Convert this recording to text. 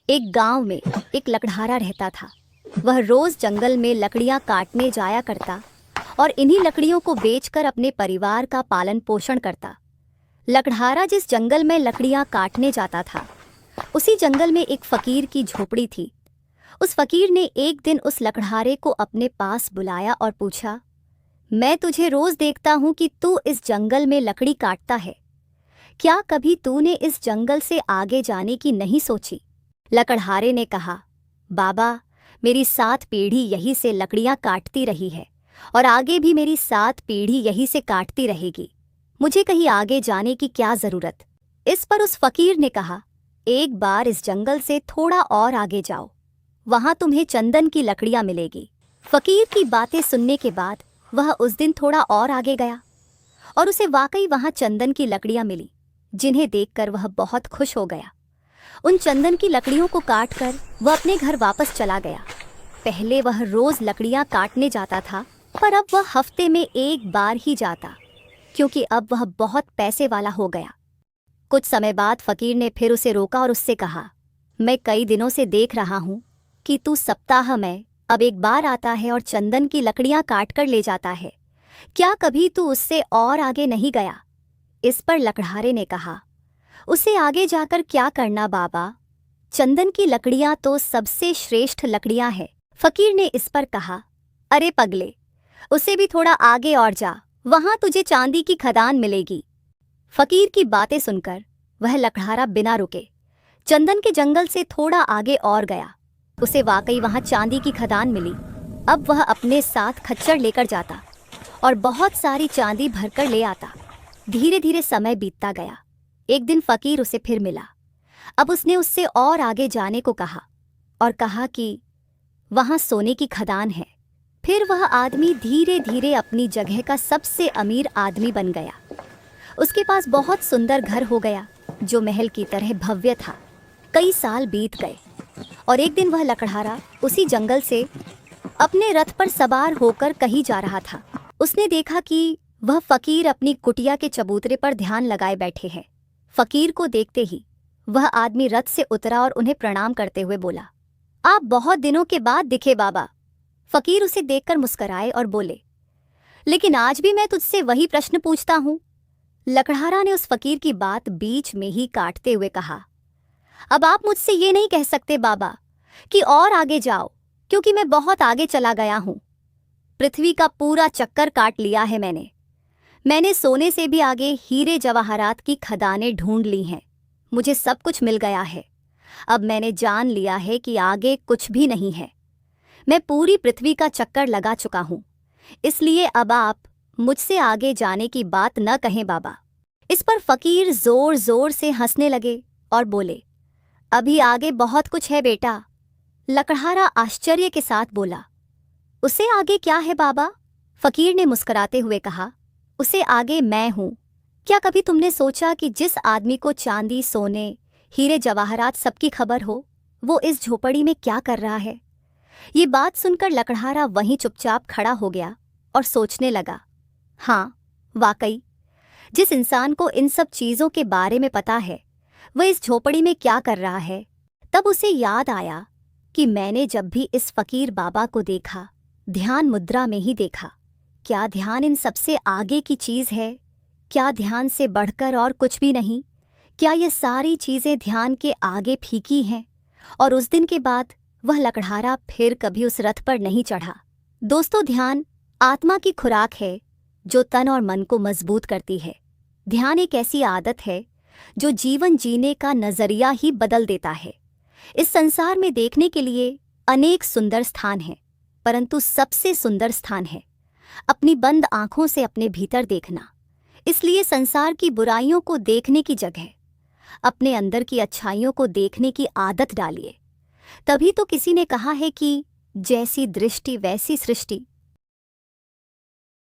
एक गांव में एक लकड़हारा रहता था। वह रोज जंगल में लकड़ियां काटने जाया करता और इन्हीं लकड़ियों को बेचकर अपने परिवार का पालन पोषण करता। लकड़हारा जिस जंगल में लकड़ियां काटने जाता था, उसी जंगल में एक फकीर की झोपड़ी थी। उस फकीर ने एक दिन उस लकड़हारे को अपने पास बुलाया और पूछा, मैं तुझे रोज देखता हूं कि तू इस जंगल में लकड़ी काटता है। क्या कभी तूने इस जंगल से आगे जाने की नहीं सोची? लकड़हारे ने कहा, बाबा, मेरी 7 पीढ़ी यहीं से लकड़ियां काटती रही है और आगे भी मेरी 7 पीढ़ी यहीं से काटती रहेगी। मुझे कहीं आगे जाने की क्या जरूरत? इस पर उस फकीर ने कहा, एक बार इस जंगल से थोड़ा और आगे जाओ, वहां तुम्हें चंदन की लकड़ियां मिलेगी। फकीर की बातें सुनने के बाद वह उस दिन थोड़ा और आगे गया और उसे वाकई वहां चंदन की लकड़ियां मिली, जिन्हें देखकर वह बहुत खुश हो गया। उन चंदन की लकड़ियों को काटकर वह अपने घर वापस चला गया। पहले वह रोज लकड़ियां काटने जाता था, पर अब वह हफ्ते में एक बार ही जाता, क्योंकि अब वह बहुत पैसे वाला हो गया। कुछ समय बाद फकीर ने फिर उसे रोका और उससे कहा, मैं कई दिनों से देख रहा हूं कि तू सप्ताह में अब एक बार आता है और चंदन की लकड़ियां काट कर ले जाता है। क्या कभी तू उससे और आगे नहीं गया? इस पर लकड़हारे ने कहा, उसे आगे जाकर क्या करना बाबा? चंदन की लकड़ियां तो सबसे श्रेष्ठ लकड़ियां हैं। फकीर ने इस पर कहा, अरे पगले, उसे भी थोड़ा आगे और जा, वहां तुझे चांदी की खदान मिलेगी। फकीर की बातें सुनकर वह लकड़हारा बिना रुके चंदन के जंगल से थोड़ा आगे और गया। उसे वाकई वहां चांदी की खदान मिली। अब वह अपने साथ खच्चर लेकर जाता और बहुत सारी चांदी भरकर ले आता। धीरे धीरे समय बीतता गया। एक दिन फकीर उसे फिर मिला। अब उसने उससे और आगे जाने को कहा और कहा कि वहां सोने की खदान है। फिर वह आदमी धीरे धीरे अपनी जगह का सबसे अमीर आदमी बन गया। उसके पास बहुत सुंदर घर हो गया, जो महल की तरह भव्य था। कई साल बीत गए और एक दिन वह लकड़हारा उसी जंगल से अपने रथ पर सवार होकर कहीं जा रहा था। उसने देखा कि वह फकीर अपनी कुटिया के चबूतरे पर ध्यान लगाए बैठे हैं। फकीर को देखते ही वह आदमी रथ से उतरा और उन्हें प्रणाम करते हुए बोला, आप बहुत दिनों के बाद दिखे बाबा। फकीर उसे देखकर मुस्कुराए और बोले, लेकिन आज भी मैं तुझसे वही प्रश्न पूछता हूं। लकड़हारा ने उस फकीर की बात बीच में ही काटते हुए कहा, अब आप मुझसे ये नहीं कह सकते बाबा कि और आगे जाओ, क्योंकि मैं बहुत आगे चला गया हूं। पृथ्वी का पूरा चक्कर काट लिया है मैंने सोने से भी आगे हीरे जवाहरात की खदानें ढूंढ ली हैं। मुझे सब कुछ मिल गया है। अब मैंने जान लिया है कि आगे कुछ भी नहीं है। मैं पूरी पृथ्वी का चक्कर लगा चुका हूं, इसलिए अब आप मुझसे आगे जाने की बात न कहें बाबा। इस पर फकीर जोर जोर से हंसने लगे और बोले, अभी आगे बहुत कुछ है बेटा। लकड़हारा आश्चर्य के साथ बोला, उसे आगे क्या है बाबा? फकीर ने मुस्कुराते हुए कहा, उसे आगे मैं हूं। क्या कभी तुमने सोचा कि जिस आदमी को चांदी, सोने, हीरे जवाहरात सबकी खबर हो, वो इस झोपड़ी में क्या कर रहा है? ये बात सुनकर लकड़हारा वहीं चुपचाप खड़ा हो गया और सोचने लगा, हाँ वाकई, जिस इंसान को इन सब चीज़ों के बारे में पता है, वह इस झोपड़ी में क्या कर रहा है। तब उसे याद आया कि मैंने जब भी इस फकीर बाबा को देखा, ध्यान मुद्रा में ही देखा। क्या ध्यान इन सबसे आगे की चीज़ है? क्या ध्यान से बढ़कर और कुछ भी नहीं? क्या ये सारी चीज़ें ध्यान के आगे फीकी हैं? और उस दिन के बाद वह लकड़हारा फिर कभी उस रथ पर नहीं चढ़ा। दोस्तों, ध्यान आत्मा की खुराक है जो तन और मन को मजबूत करती है। ध्यान एक ऐसी आदत है जो जीवन जीने का नजरिया ही बदल देता है। इस संसार में देखने के लिए अनेक सुंदर स्थान हैं, परंतु सबसे सुंदर स्थान है अपनी बंद आंखों से अपने भीतर देखना। इसलिए संसार की बुराइयों को देखने की जगह अपने अंदर की अच्छाइयों को देखने की आदत डालिए। तभी तो किसी ने कहा है कि जैसी दृष्टि वैसी सृष्टि।